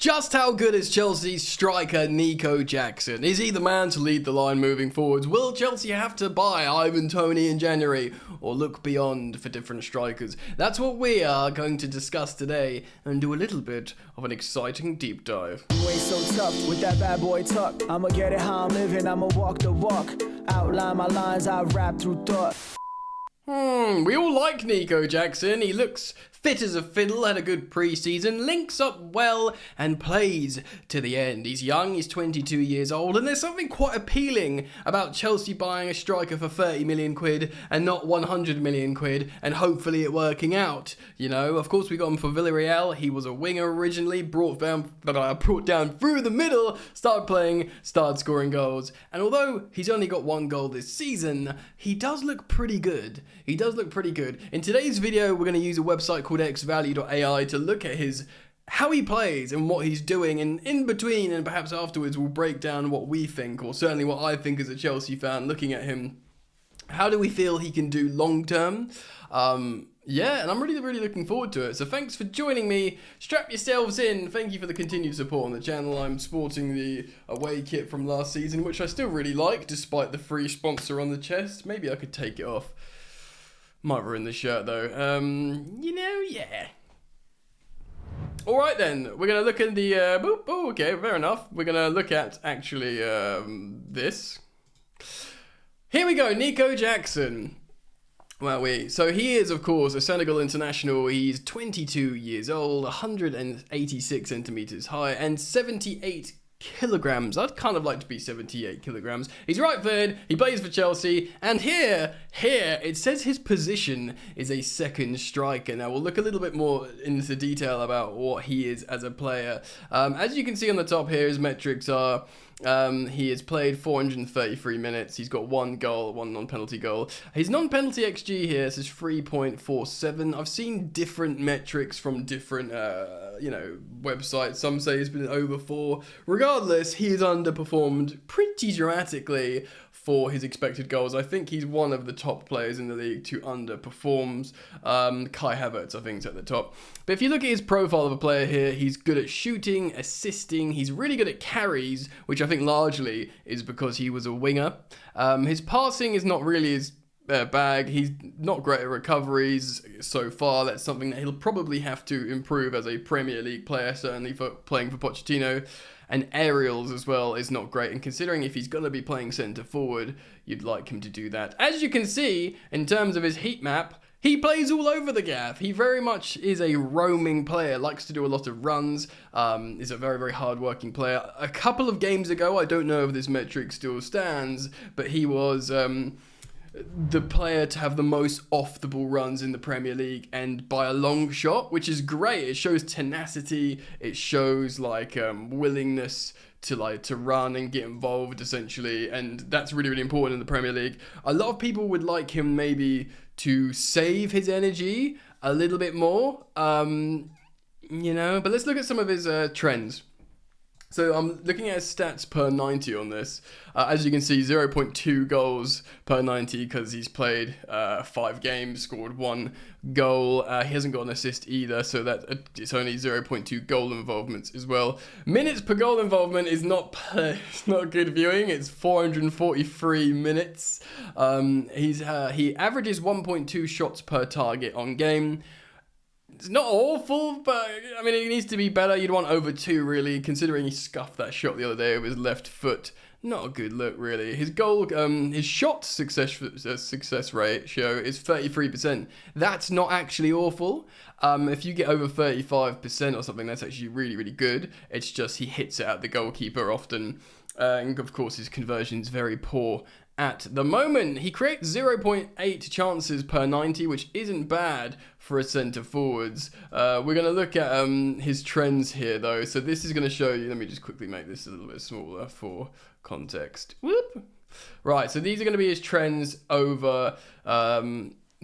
Just how good is Chelsea's striker Nico Jackson? Is he the man to lead the line moving forwards? Will Chelsea have to buy Ivan Toney in January or look beyond for different strikers? That's what we are going to discuss today and do a little bit of an exciting deep dive. You ain't so tough with that bad boy tuck. I'ma get it how I'm living, I'ma walk the walk. Outline my lines, I rap through thought. We all like Nico Jackson. He looks fit as a fiddle, had a good pre-season, links up well and plays to the end. He's young, he's 22 years old, and there's something quite appealing about Chelsea buying a striker for 30 million quid and not 100 million quid and hopefully it working out. You know, of course we got him for Villarreal. He was a winger originally, brought down through the middle, started playing, started scoring goals. And although he's only got one goal this season, he does look pretty good. He does look pretty good. In today's video, we're going to use a website called xvalue.ai to look at how he plays and what he's doing, and in between and perhaps afterwards we'll break down what we think, or certainly what I think as a Chelsea fan looking at him. How do we feel he can do long term? Yeah, and I'm really looking forward to it. So thanks for joining me. Strap yourselves in. Thank you for the continued support on the channel. I'm sporting the away kit from last season, which I still really like, despite the free sponsor on the chest. Maybe I could take it off. Might ruin the shirt though. Yeah. Alright then, we're going to look at the, okay, fair enough. We're going to look at, actually, this. Here we go, Nico Jackson. So he is, of course, a Senegal international. He's 22 years old, 186 centimeters high, and 78 kilograms. I'd kind of like to be 78 kilograms. He's right-footed, he plays for Chelsea, and here, it says his position is a second striker. Now, we'll look a little bit more into detail about what he is as a player. As you can see on the top here, his metrics are, he has played 433 minutes, he's got one goal, one non-penalty goal. His non-penalty XG here says 3.47. I've seen different metrics from different, websites. Some say he's been over 4. Regardless, he has underperformed pretty dramatically for his expected goals. I think he's one of the top players in the league to underperforms. Kai Havertz, I think, is at the top. But if you look at his profile of a player here, he's good at shooting, assisting, he's really good at carries, which I think largely is because he was a winger. His passing is not really his bag. He's not great at recoveries so far. That's something that he'll probably have to improve as a Premier League player, certainly for playing for Pochettino. And aerials as well is not great, and considering if he's going to be playing centre forward, you'd like him to do that. As you can see, in terms of his heat map, he plays all over the gaff. He very much is a roaming player, likes to do a lot of runs, is a very hard-working player. A couple of games ago, I don't know if this metric still stands, but he was the player to have the most off-the-ball runs in the Premier League, and by a long shot, which is great. It shows tenacity, it shows willingness to run and get involved essentially, and that's really important in the Premier League. A lot of people would like him maybe to save his energy a little bit more, but let's look at some of his trends. So I'm looking at his stats per 90 on this. As you can see, 0.2 goals per 90 because he's played 5 games, scored 1 goal. He hasn't got an assist either, so that it's only 0.2 goal involvements as well. Minutes per goal involvement is not good viewing. It's 443 minutes. He averages 1.2 shots per target on game. It's not awful, but I mean, it needs to be better. You'd want over 2, really, considering he scuffed that shot the other day with his left foot. Not a good look, really. His shot success ratio is 33%. That's not actually awful. If you get over 35% or something, that's actually really good. It's just he hits it at the goalkeeper often. And of course, his conversion is very poor at the moment. He creates 0.8 chances per 90, which isn't bad for a centre forwards. We're going to look at his trends here, though. So this is going to show you, let me just quickly make this a little bit smaller for context. Whoop. Right, so these are going to be his trends over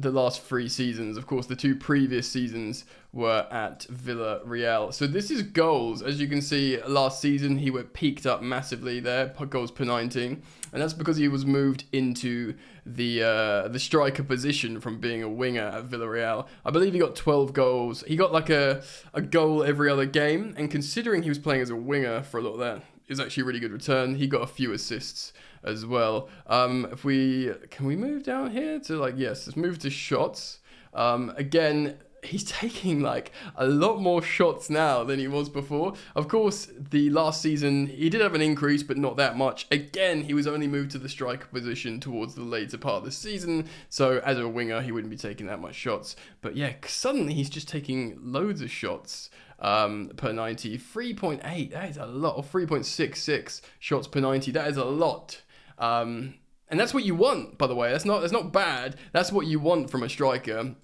the last 3 seasons. Of course, the 2 previous seasons were at Villarreal. So this is goals. As you can see, last season he were peaked up massively there, goals per 19, and that's because he was moved into the striker position from being a winger at Villarreal. I believe he got 12 goals. He got like a goal every other game, and considering he was playing as a winger for a lot of that, is actually a really good return. He got a few assists as well. Can we move down here to let's move to shots. Again, he's taking like a lot more shots now than he was before. Of course, the last season he did have an increase, but not that much. Again, he was only moved to the striker position towards the later part of the season, so as a winger he wouldn't be taking that much shots. But yeah, suddenly he's just taking loads of shots. Per 90, 3.8, that is a lot, or 3.66 shots per 90, that is a lot. And that's what you want, by the way. That's not bad. That's what you want from a striker.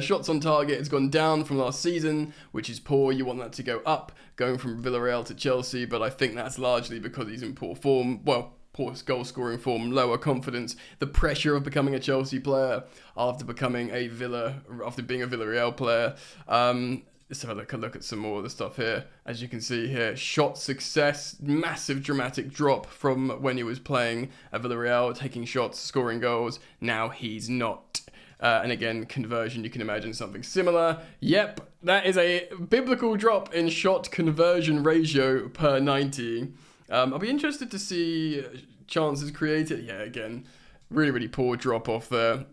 Shots on target has gone down from last season, which is poor. You want that to go up, going from Villarreal to Chelsea, but I think that's largely because he's in poor form. Well, poor goal scoring form, lower confidence, the pressure of becoming a Chelsea player after being a Villarreal player. Let's have a look at some more of the stuff here. As you can see here, shot success, massive dramatic drop from when he was playing at Villarreal, taking shots, scoring goals. Now he's not. And again, conversion, you can imagine something similar. Yep, that is a biblical drop in shot conversion ratio per 90. I'll be interested to see chances created. Yeah, again, really, really poor drop off there.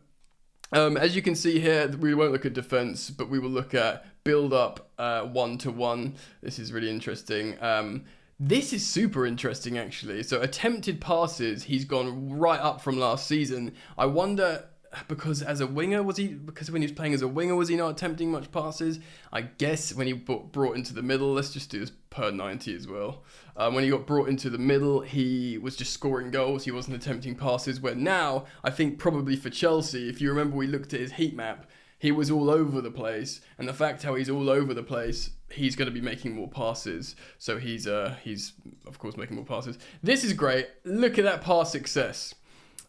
As you can see here, we won't look at defense, but we will look at build up 1-to-1. This is really interesting. This is super interesting, actually. So attempted passes, he's gone right up from last season. I wonder, because as a winger, because when he was playing as a winger, was he not attempting much passes? I guess when he brought into the middle, let's just do this per 90 as well. When he got brought into the middle, he was just scoring goals. He wasn't attempting passes, where now, I think probably for Chelsea, if you remember we looked at his heat map, he was all over the place. And the fact how he's all over the place, he's going to be making more passes. So he's of course making more passes. This is great. Look at that pass success.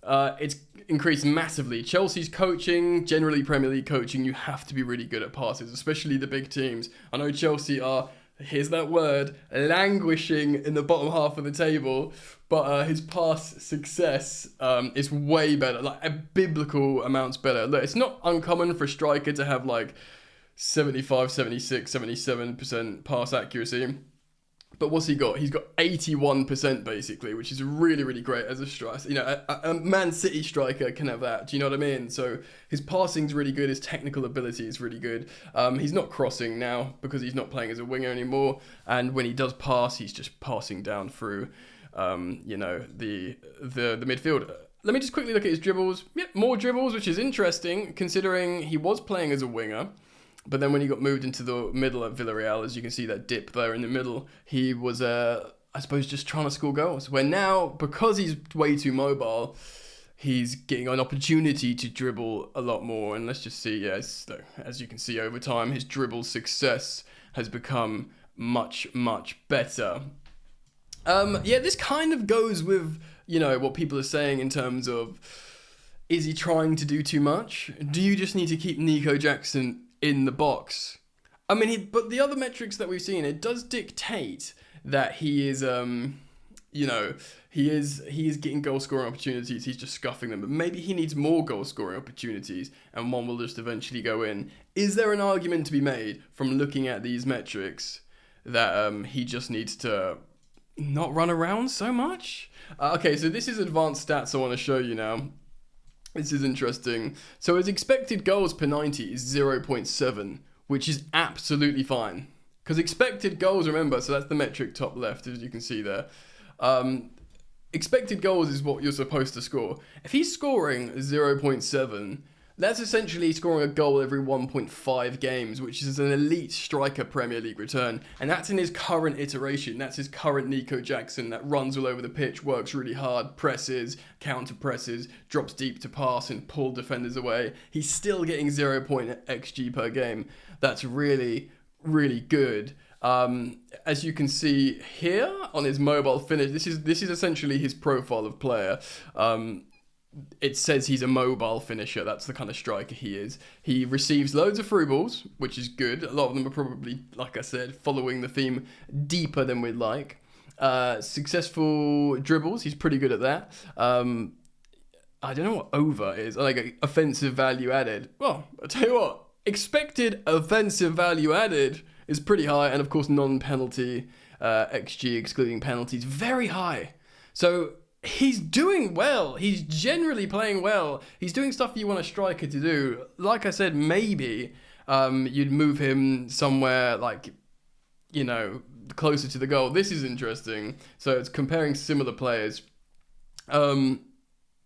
It's increased massively. Chelsea's coaching, generally Premier League coaching, you have to be really good at passes, especially the big teams. I know Chelsea are, here's that word, languishing in the bottom half of the table, but his pass success is way better, like a biblical amounts better. Look, it's not uncommon for a striker to have like 75, 76, 77% pass accuracy. But what's he got? He's got 81% basically, which is really, really great as a striker. You know, a Man City striker can have that. Do you know what I mean? So his passing's really good. His technical ability is really good. He's not crossing now because he's not playing as a winger anymore. And when he does pass, he's just passing down through, the midfield. Let me just quickly look at his dribbles. Yep, more dribbles, which is interesting considering he was playing as a winger. But then when he got moved into the middle at Villarreal, as you can see that dip there in the middle, he was, I suppose, just trying to score goals. Where now, because he's way too mobile, he's getting an opportunity to dribble a lot more. And let's just see, yes, as you can see over time, his dribble success has become much, much better. This kind of goes with, what people are saying in terms of, is he trying to do too much? Do you just need to keep Nico Jackson in the box? I mean, but the other metrics that we've seen, it does dictate that he is, he is getting goal scoring opportunities. He's just scuffing them, but maybe he needs more goal scoring opportunities, and one will just eventually go in. Is there an argument to be made from looking at these metrics that he just needs to not run around so much? Okay, so this is advanced stats I want to show you now. This is interesting. So his expected goals per 90 is 0.7, which is absolutely fine. Because expected goals, remember, so that's the metric top left, as you can see there. Expected goals is what you're supposed to score. If he's scoring 0.7, that's essentially scoring a goal every 1.5 games, which is an elite striker Premier League return. And that's in his current iteration. That's his current Nico Jackson that runs all over the pitch, works really hard, presses, counter presses, drops deep to pass and pull defenders away. He's still getting 0.xg per game. That's really, really good. As you can see here on his mobile finish, this is essentially his profile of player. it says he's a mobile finisher. That's the kind of striker he is. He receives loads of through balls, which is good. A lot of them are probably, like I said, following the theme deeper than we'd like. Successful dribbles, he's pretty good at that. I don't know what over is, like offensive value added. Well, I'll tell you what, expected offensive value added is pretty high, and of course non-penalty XG excluding penalties, very high. So he's doing well. He's generally playing well. He's doing stuff you want a striker to do. Like I said, maybe you'd move him somewhere like, you know, closer to the goal. This is interesting. So it's comparing similar players.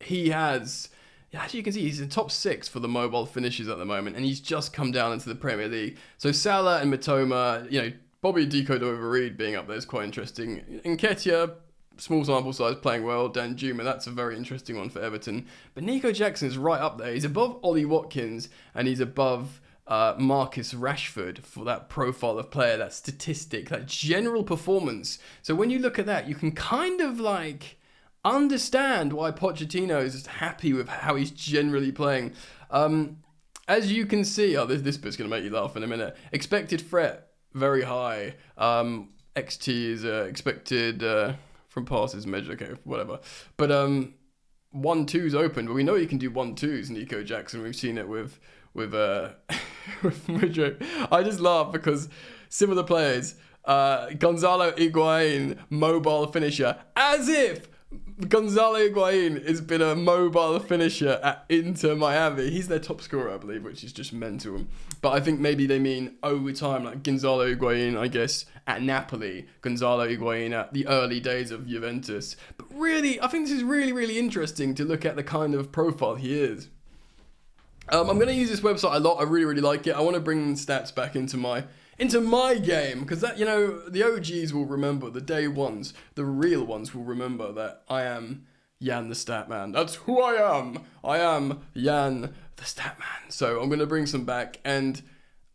He has, as you can see, he's in top 6 for the mobile finishes at the moment, and he's just come down into the Premier League. So Salah and Mitoma, you know, Bobby decode over Reed being up there is quite interesting. Nketiah, small sample size, playing well. Dan Juma, that's a very interesting one for Everton. But Nico Jackson is right up there. He's above Ollie Watkins, and he's above Marcus Rashford for that profile of player, that statistic, that general performance. So when you look at that, you can kind of like understand why Pochettino is happy with how he's generally playing. As you can see, this bit's going to make you laugh in a minute. Expected threat, very high. XT is expected from passes measure, okay, whatever. But 1-2's open, but we know you can do 1-2's, Nico Jackson. We've seen it with with Madrid. I just laugh because similar players, Gonzalo Higuain, mobile finisher, as if Gonzalo Higuain has been a mobile finisher at Inter Miami. He's their top scorer, I believe, which is just mental. But I think maybe they mean over time, like Gonzalo Higuain, I guess, at Napoli, Gonzalo Higuain at the early days of Juventus. But really, I think this is really, really interesting to look at the kind of profile he is. I'm going to use this website a lot. I really, really like it. I want to bring stats back into my game, because that, you know, the OGs will remember, the day ones, the real ones will remember that I am Jan the Statman. That's who I am. I am Jan the Statman. So I'm going to bring some back, and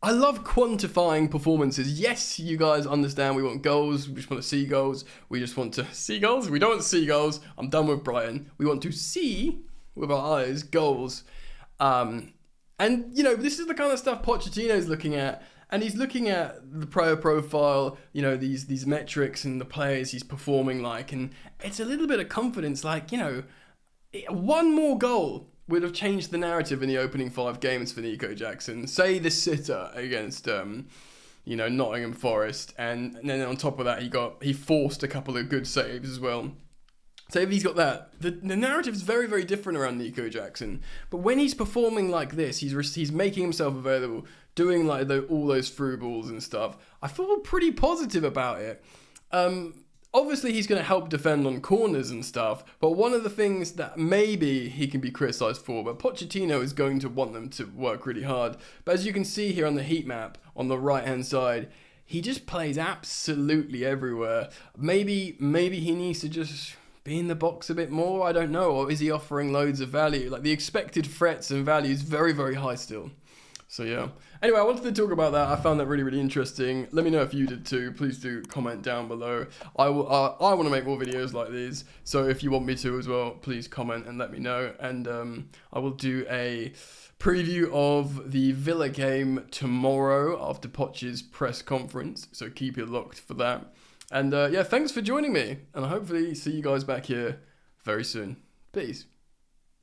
I love quantifying performances. Yes, you guys understand we want goals, we just want to see goals, we just want to see goals, we don't want to see goals. I'm done with Brighton. We want to see, with our eyes, goals. And, you know, this is the kind of stuff Pochettino's looking at. And he's looking at the player profile, you know, these metrics and the players he's performing like. And it's a little bit of confidence, like, you know, one more goal would have changed the narrative in the opening 5 games for Nico Jackson. Say the sitter against, you know, Nottingham Forest. And then on top of that, he forced a couple of good saves as well. So if he's got that, the narrative is very, very different around Nico Jackson. But when he's performing like this, he's making himself available, doing like all those through balls and stuff. I feel pretty positive about it. Obviously, he's going to help defend on corners and stuff. But one of the things that maybe he can be criticised for, but Pochettino is going to want them to work really hard. But as you can see here on the heat map on the right-hand side, he just plays absolutely everywhere. Maybe he needs to just be in the box a bit more, I don't know, or is he offering loads of value? Like the expected threats and value is very, very high still. So yeah. Anyway, I wanted to talk about that. I found that really, really interesting. Let me know if you did too. Please do comment down below. I want to make more videos like these, so if you want me to as well, please comment and let me know. And I will do a preview of the Villa game tomorrow after Poch's press conference, so keep it locked for that. And yeah, thanks for joining me, and I hopefully see you guys back here very soon. Peace.